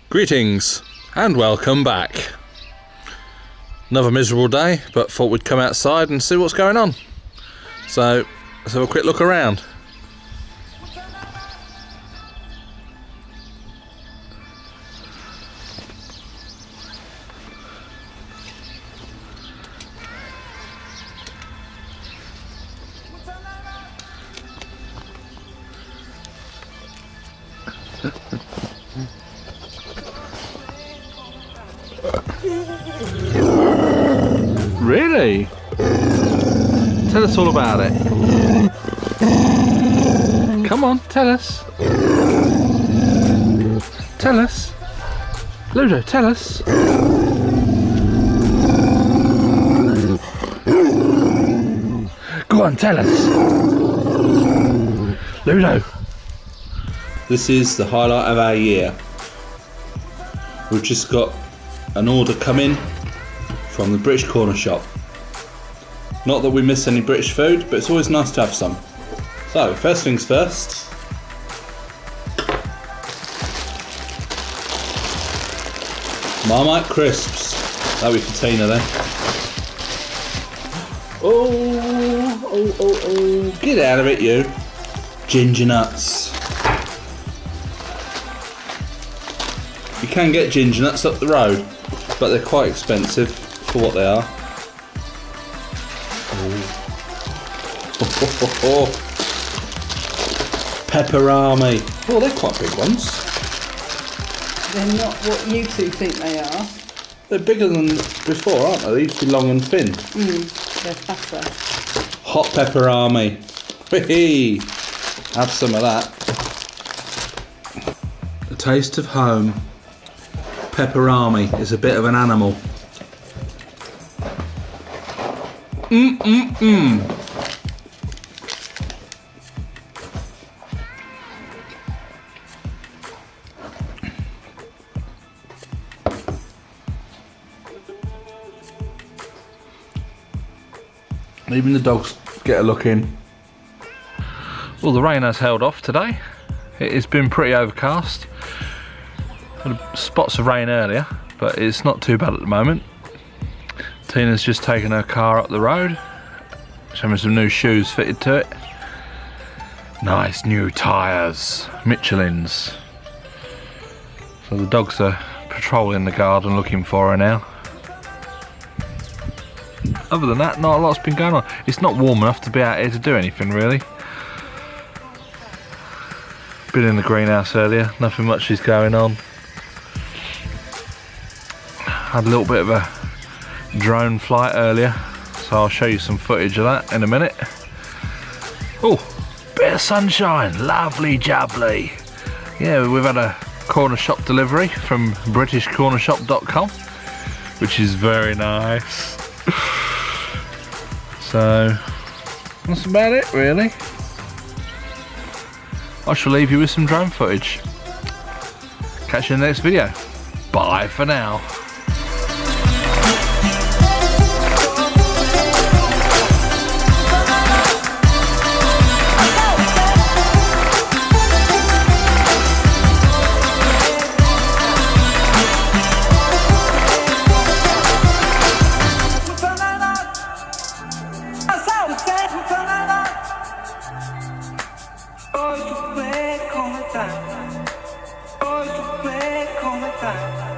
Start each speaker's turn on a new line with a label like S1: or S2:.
S1: Greetings and welcome back. Another miserable day, but thought we'd come outside and see what's going on. So let's have a quick look around. Really? Tell us all about it. Come on, tell us. Tell us. Ludo, tell us. Go on, tell us. Ludo. This is the highlight of our year. We've just got an order come in from the British Corner Shop. Not that we miss any British food, but it's always nice to have some. So, first things first. Marmite crisps. That'll be for Tina then. Oh. Get out of it, you. Ginger nuts. You can get ginger nuts up the road, but they're quite expensive for what they are. Pepperami. Oh, they're quite big ones.
S2: They're not what you two think they are.
S1: They're bigger than before, aren't they? They used to be long and thin.
S2: They're fatter.
S1: Hot pepperami. Whee! Have some of that. The taste of home. Pepperami is a bit of an animal. Even the dogs get a look in. Well, the rain has held off today. It has been pretty overcast. Had spots of rain earlier, but it's not too bad at the moment. Tina's just taken her car up the road. She's having some new shoes fitted to it. Nice new tyres, Michelin's. So the dogs are patrolling the garden looking for her now. Other than that, not a lot's been going on. It's not warm enough to be out here to do anything really. Been in the greenhouse earlier, nothing much is going on. Had a little bit of a drone flight earlier, so I'll show you some footage of that in a minute. Oh, bit of sunshine, lovely jubbly. Yeah, we've had a corner shop delivery from britishcornershop.com, which is very nice. So that's about it really. I shall leave you with some drone footage. Catch you in the next video. Bye for now.
S3: Hoy tu fue como tal.